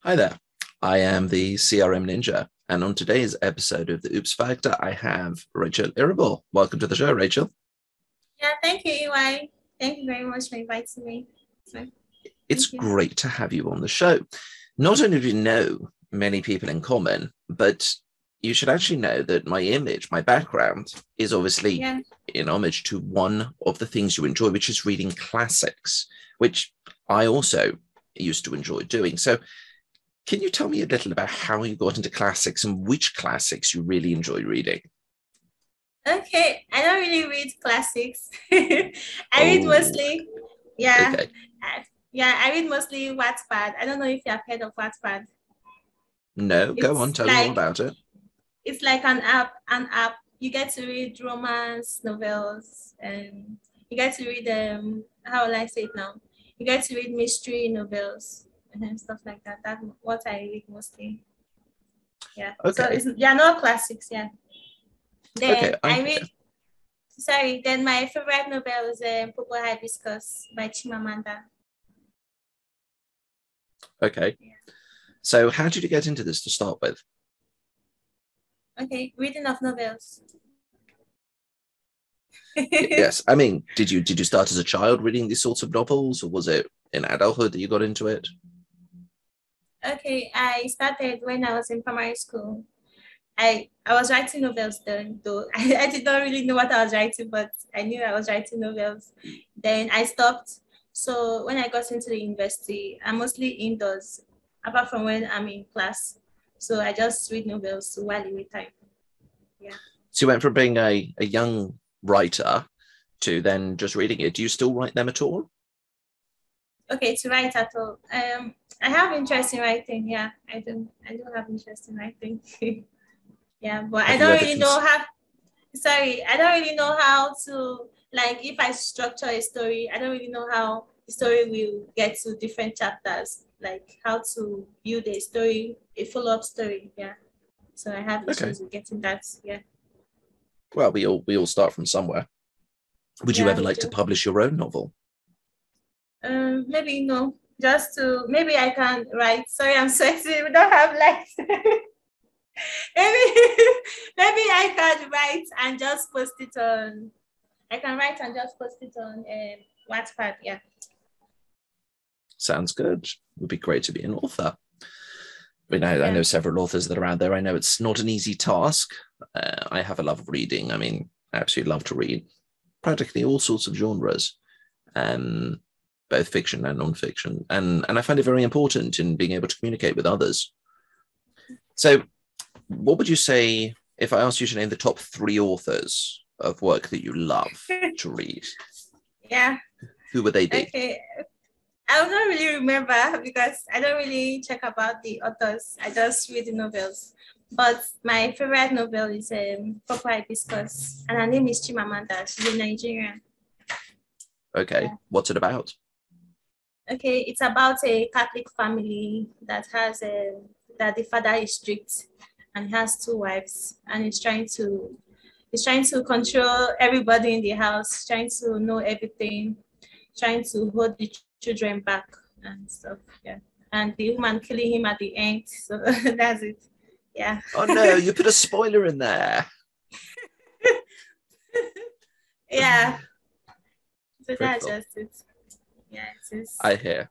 Hi there, I am the CRM Ninja, and on today's episode of the Oops Factor, I have Rachel Irabor. Welcome to the show, Rachel. Yeah, thank you, EY. Thank you very much for inviting me. It's great to have you on the show. Not only do we know many people in common, but you should actually know that my image, my background, is obviously in homage to one of the things you enjoy, which is reading classics, which I also used to enjoy doing. So can you tell me a little about how you got into classics and which classics you really enjoy reading? Okay, I don't really read classics. I read mostly, Okay. I read mostly Wattpad. I don't know if you have heard of Wattpad. No, go on, tell me all about it. It's like an app. You get to read romance novels, and you get to read how will I say it now? You get to read mystery novels and stuff like that. That's what I read mostly. Yeah. Okay. So they're not classics, yeah. Then okay, I read. Sorry. Then my favorite novel is Purple Hibiscus by Chimamanda. Okay. Yeah. So how did you get into this to start with? Okay, reading of novels. Yes, I mean, did you start as a child reading these sorts of novels, or was it in adulthood that you got into it? Okay, I started when I was in primary school. I was writing novels then, though I did not really know what I was writing, but I knew I was writing novels. Then I stopped. So when I got into the university, I'm mostly indoors, apart from when I'm in class. So I just read novels while in time. Yeah. So you went from being a young writer to then just reading it. Do you still write them at all? Okay, to write at all. I have interest in writing. Yeah, I do have interest in writing. Yeah, but I don't really know how. Sorry, I don't really know how to, like, if I structure a story, I don't really know how the story will get to different chapters, like how to build a story, a follow-up story. Yeah. So I have issues with getting that. Yeah. Well, we all start from somewhere. Would you ever like to publish your own novel? Maybe no. Just to, maybe I can write. Sorry, I'm sweating. We don't have lights. maybe I can write and just post it on. I can write and just post it on Wattpad. Yeah. Sounds good. Would be great to be an author. I know several authors that are out there. I know it's not an easy task. I have a love of reading. I mean, I absolutely love to read practically all sorts of genres, both fiction and non-fiction. And I find it very important in being able to communicate with others. So what would you say if I asked you to name the top 3 authors of work that you love to read? Yeah. Who would they be? Okay. I don't really remember because I don't really check about the authors. I just read the novels. But my favorite novel is Purple Hibiscus, and her name is Chimamanda. She's a Nigerian. Okay. Yeah. What's it about? Okay, it's about a Catholic family that has that the father is strict and has 2 wives, and he's trying to control everybody in the house, trying to know everything, trying to hold the children back and stuff. Yeah, and the woman killing him at the end. So that's it. Yeah. Oh no, you put a spoiler in there. Yeah. So that's just it. Yeah, it is. I hear.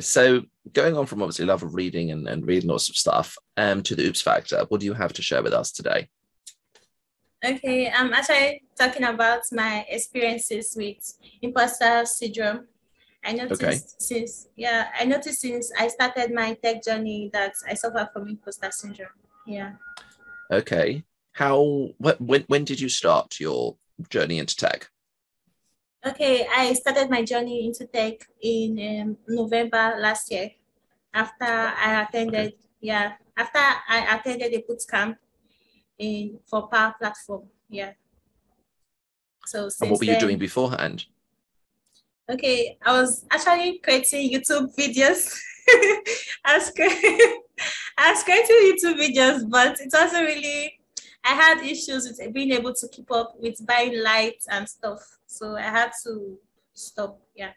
So going on from obviously love of reading and reading lots of stuff to the Oops Factor, what do you have to share with us today? Okay, I'm actually talking about my experiences with Imposter Syndrome. I noticed since I started my tech journey that I suffer from Imposter Syndrome. Yeah. Okay. When did you start your journey into tech? Okay, I started my journey into tech in November last year after I attended a boot camp for Power Platform. Yeah. So since and what were you doing beforehand? Okay, I was actually creating YouTube videos. I was creating YouTube videos, but it wasn't really, I had issues with being able to keep up with buying lights and stuff. So I had to stop. Yeah.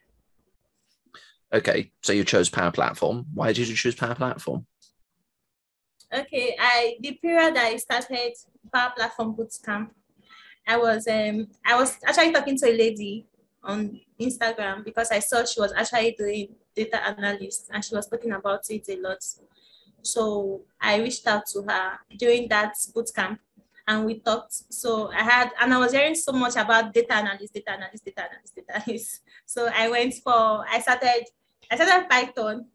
Okay, so you chose Power Platform. Why did you choose Power Platform? Okay, the period I started Power Platform Bootcamp, I was actually talking to a lady on Instagram because I saw she was actually doing data analyst and she was talking about it a lot. So I reached out to her during that bootcamp and we talked. So I was hearing so much about data analyst. So I started Python,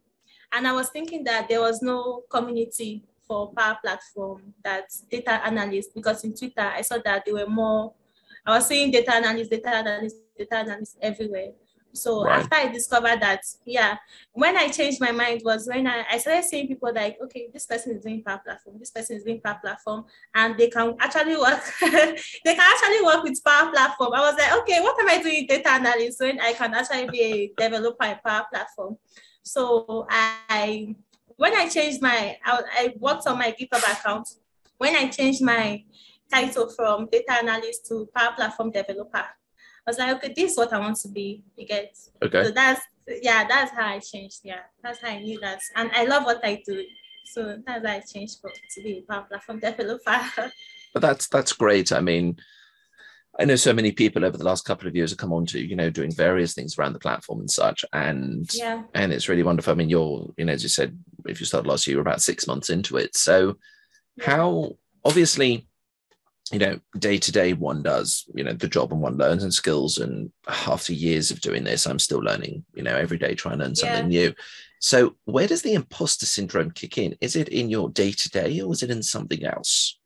and I was thinking that there was no community for Power Platform that's data analyst, because in Twitter I saw that there were more. I was seeing data analyst everywhere. So Right. after I discovered that, yeah, when I changed my mind was when I started seeing people like, okay, this person is doing Power Platform, this person is doing Power Platform, and they can actually work. They can actually work with Power Platform. I was like, okay, what am I doing data analyst when I can actually be a developer in Power Platform? So when I changed I worked on my GitHub account. When I changed my title from data analyst to Power Platform developer, I was like, okay, this is what I want to be. You get? Okay. So that's how I changed. Yeah, that's how I knew that, and I love what I do. So that's why I changed to be a Power Platform developer. But that's great. I mean, I know so many people over the last couple of years have come on to, doing various things around the platform and such. And it's really wonderful. I mean, as you said, if you started last year, you're about 6 months into it. So how, obviously, day to day one does, the job and one learns and skills. And after years of doing this, I'm still learning, every day, trying to learn something new. So where does the imposter syndrome kick in? Is it in your day to day or is it in something else?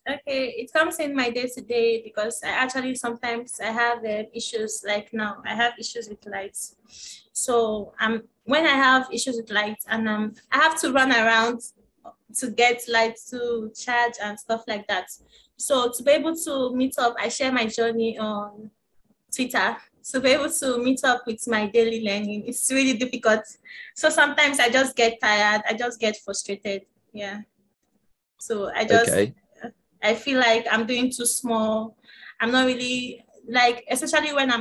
Okay, it comes in my day-to-day because sometimes I have issues. Like now I have issues with lights. So when I have issues with lights and I have to run around to get lights to charge and stuff like that. So to be able to meet up, I share my journey on Twitter. To be able to meet up with my daily learning, it's really difficult. So sometimes I just get tired. I just get frustrated. Yeah. So I feel like I'm doing too small. I'm not really like, especially when I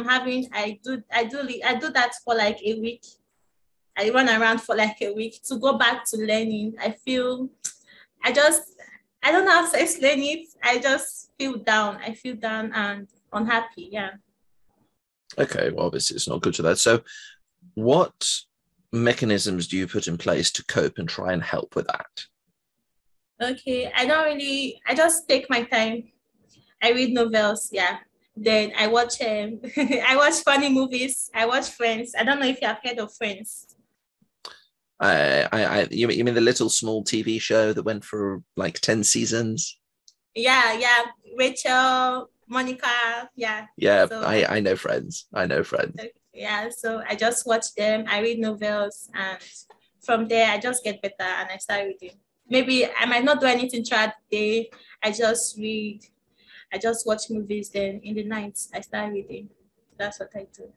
do that for like a week. I run around for like a week to go back to learning. I don't know how to explain it. I just feel down. I feel down and unhappy. Yeah. Okay. Well, obviously it's not good to that. So what mechanisms do you put in place to cope and try and help with that? Okay, I just take my time. I read novels, yeah. Then I watch I watch funny movies. I watch Friends. I don't know if you have heard of Friends. You mean the little small TV show that went for like 10 seasons? Yeah. Rachel, Monica, yeah. Yeah, so, I know Friends. Yeah, so I just watch them. I read novels, and from there I just get better and I start reading. Maybe I might not do anything throughout the day. I just read. I just watch movies. Then in the night I start reading. That's what I do.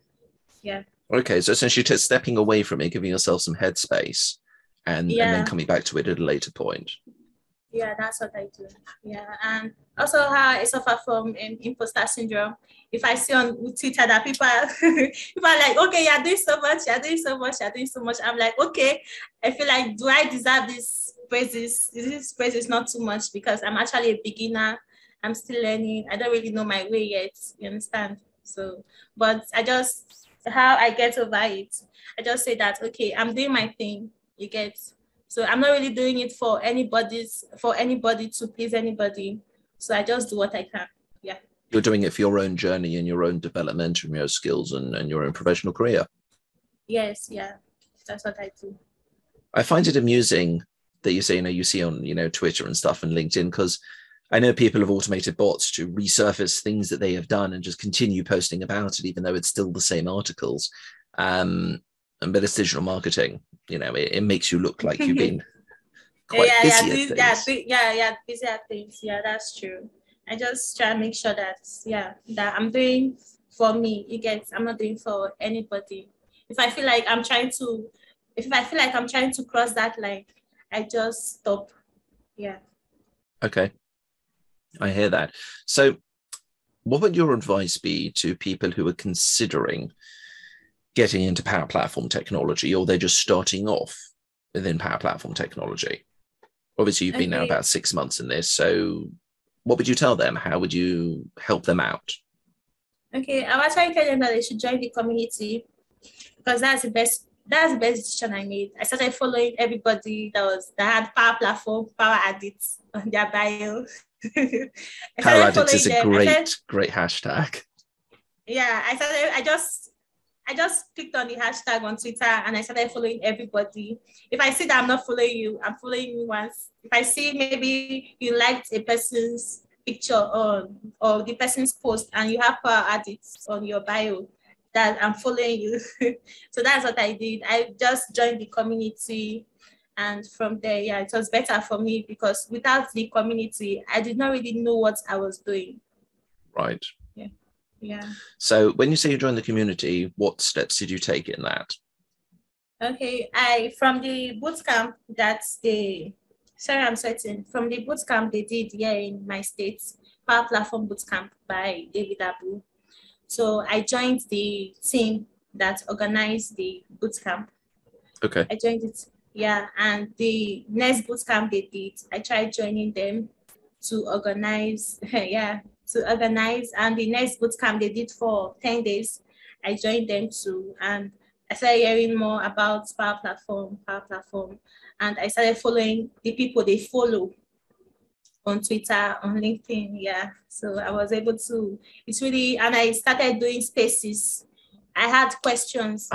Yeah. Okay, so essentially just stepping away from it, giving yourself some headspace, and then coming back to it at a later point. Yeah, that's what I do. Yeah, and also how I suffer from imposter syndrome. If I see on Twitter that people are like, okay, you're doing so much. I'm like, okay, I feel like, do I deserve this praises? This praise is not too much because I'm actually a beginner. I'm still learning. I don't really know my way yet. You understand? So, but how I get over it, I just say that, okay, I'm doing my thing. You get. So I'm not really doing it for anybody to please anybody. So I just do what I can. Yeah. You're doing it for your own journey and your own development and your skills and your own professional career. Yes, yeah. That's what I do. I find it amusing that you see on, Twitter and stuff and LinkedIn, because I know people have automated bots to resurface things that they have done and just continue posting about it, even though it's still the same articles. But it's digital marketing, it makes you look like you've been quite busy at things. Busy at things. Yeah, that's true. I just try to make sure that I'm doing for me. I'm not doing for anybody. If I feel like I'm trying to cross that line, I just stop. Yeah. Okay. I hear that. So what would your advice be to people who are considering getting into Power Platform technology, or they're just starting off within Power Platform technology? Obviously, you've been now about 6 months in this. So what would you tell them? How would you help them out? Okay, I was trying to tell them that they should join the community, because that's the best decision I made. I started following everybody that had Power Platform, Power Addicts on their bio. Power Addicts is a great hashtag. Yeah, I just clicked on the hashtag on Twitter and I started following everybody. If I see that I'm not following you, I'm following you once. If I see maybe you liked a person's picture or the person's post and you have Power Addicts on your bio, that I'm following you. So that's what I did. I just joined the community, and from there, yeah, it was better for me, because without the community, I did not really know what I was doing. Right. Yeah. Yeah. So when you say you joined the community, what steps did you take in that? Okay, from the bootcamp from the bootcamp they did here in my state, Power Platform Bootcamp by David Abu. So I joined the team that organized the bootcamp. Okay. I joined it, yeah, and the next bootcamp they did, I tried joining them to organize, yeah, and the next bootcamp they did for 10 days, I joined them too, and I started hearing more about Power Platform, and I started following the people they follow on Twitter, on LinkedIn, yeah. So I was able to, and I started doing spaces. I had questions.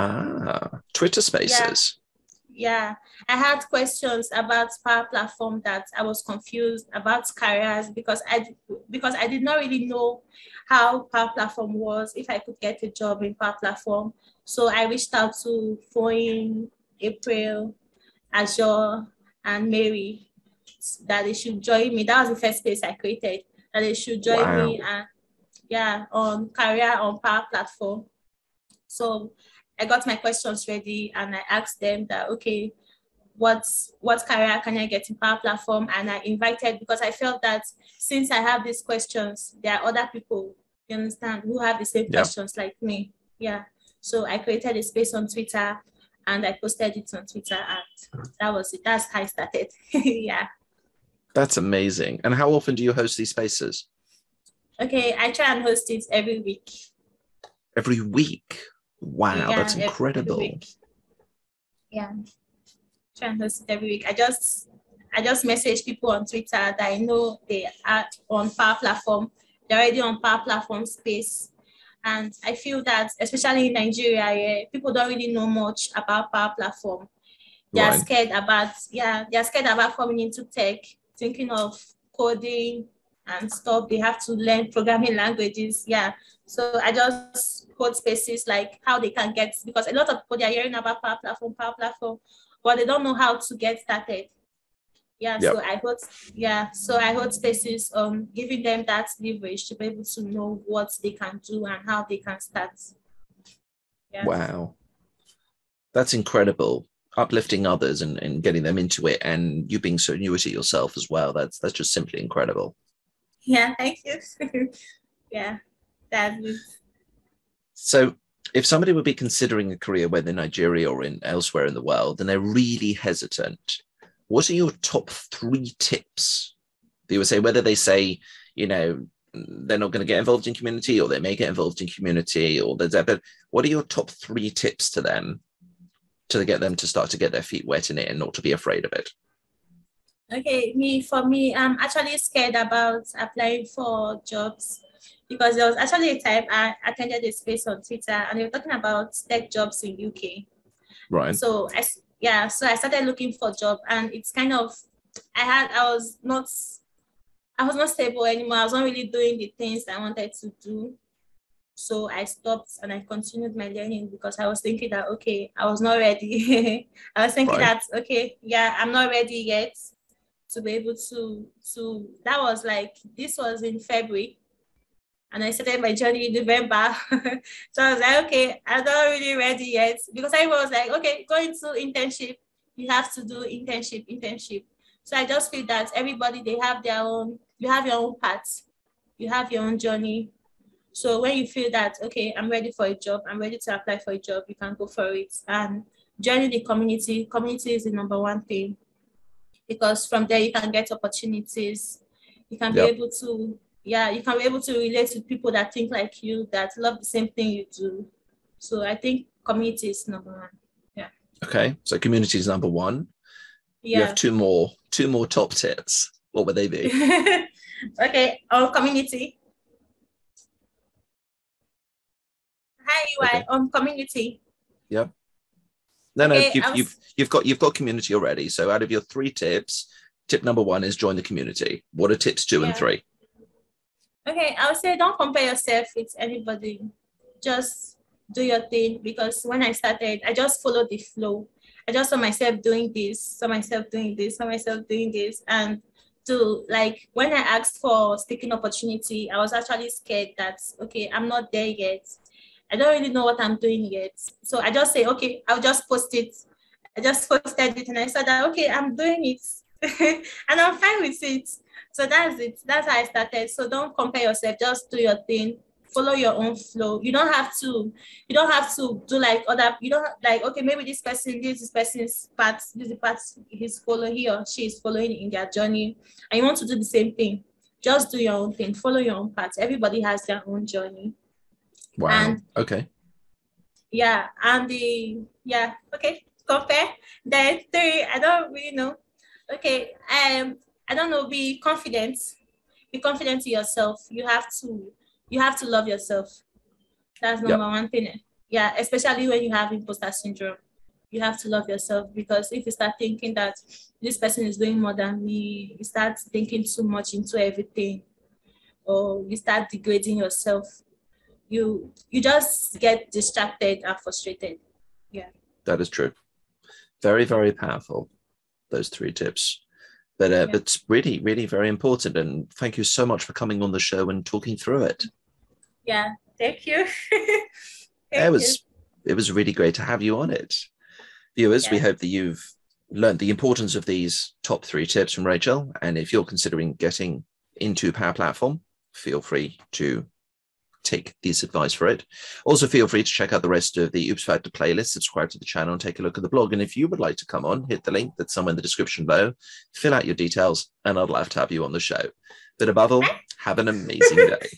Twitter spaces. Yeah, I had questions about Power Platform that I was confused about careers, because I did not really know how Power Platform was, if I could get a job in Power Platform. So I reached out to Foyin, April, Azure, and Mary, that they should join me. That was the first space I created, that they should join me, and yeah, on career on Power Platform. So I got my questions ready and I asked them that, okay, what career can I get in Power Platform? And I invited, because I felt that since I have these questions, there are other people, you understand, who have the same questions like me. Yeah. So I created a space on Twitter and I posted it on Twitter, and that was it. That's how I started. Yeah. That's amazing. And how often do you host these spaces? Okay, I try and host it every week. Every week? Wow, yeah, that's incredible. Yeah, try and host it every week. I just message people on Twitter that I know they are on Power Platform. They're already on Power Platform space. And I feel that, especially in Nigeria, people don't really know much about Power Platform. They're scared about coming into tech, thinking of coding and stuff. They have to learn programming languages. Yeah. So I just hold spaces like how they can get, because a lot of people, they're hearing about Power Platform, but they don't know how to get started. Yeah. Yep. So I hold spaces giving them that leverage to be able to know what they can do and how they can start. Yeah. Wow. That's incredible. Uplifting others and getting them into it, and you being so new at it yourself as well. That's just simply incredible. Yeah, thank you. Yeah, that's it. So if somebody would be considering a career whether in Nigeria or in elsewhere in the world, and they're really hesitant, what are your top 3 tips that you would say, whether they say, you know, they're not going to get involved in community, or they may get involved in community, or but what are your top 3 tips to them to get them to start to get their feet wet in it and not to be afraid of it? Okay, for me, I'm actually scared about applying for jobs, because there was actually a time I attended a space on Twitter and they were talking about tech jobs in UK. Right. So I started looking for a job, and it's kind of, I was not stable anymore. I was not really doing the things I wanted to do. So I stopped and I continued my learning, because I was thinking that, okay, I was not ready. I was thinking that, okay, yeah, I'm not ready yet to be able to that was like, this was in February, and I started my journey in November. So I was like, okay, I'm not really ready yet, because I was like, okay, going to internship, you have to do internship. So I just feel that everybody, they have their own you have your own path, you have your own journey. So when you feel that, okay, I'm ready for a job, I'm ready to apply for a job, you can go for it. And joining the community is the number one thing, because from there you can get opportunities. You can be able to, you can be able to relate to people that think like you, that love the same thing you do. So I think community is number one. Yeah. Okay, so community is number one. Yeah. You have two more top tips. What would they be? Okay, our community. Hi, UI, on community. Yeah. No, okay, no, you've got community already. So out of your 3 tips, tip number 1 is join the community. What are tips 2 and 3? Okay, I would say don't compare yourself with anybody. Just do your thing, because when I started, I just followed the flow. I just saw myself doing this, and to like when I asked for speaking opportunity, I was actually scared that okay, I'm not there yet. I don't really know what I'm doing yet. So I just say, okay, I'll just post it. I just posted it and I said that, okay, I'm doing it. And I'm fine with it. So that's it. That's how I started. So don't compare yourself. Just do your thing. Follow your own flow. You don't have to do like other, you don't like, okay, maybe this person's part, this is the part he's following, he or she is following in their journey. And you want to do the same thing. Just do your own thing. Follow your own path. Everybody has their own journey. Wow. And, okay. Yeah. And okay. Compare. Then 3, I don't really know. Okay. I don't know. Be confident. Be confident in yourself. You have to love yourself. That's number one thing. Yeah. Especially when you have imposter syndrome. You have to love yourself, because if you start thinking that this person is doing more than me, you start thinking too much into everything, or you start degrading yourself. You just get distracted and frustrated. Yeah. That is true. Very, very powerful, those 3 tips. But it's really, really very important. And thank you so much for coming on the show and talking through it. Yeah, thank you. It was really great to have you on it. Viewers, we hope that you've learned the importance of these top 3 tips from Rachel. And if you're considering getting into Power Platform, feel free to take this advice for it. Also, feel free to check out the rest of the Oops Factor playlist, subscribe to the channel, and take a look at the blog. And if you would like to come on, hit the link that's somewhere in the description below, fill out your details, and I'd love to have you on the show. But above all, have an amazing day.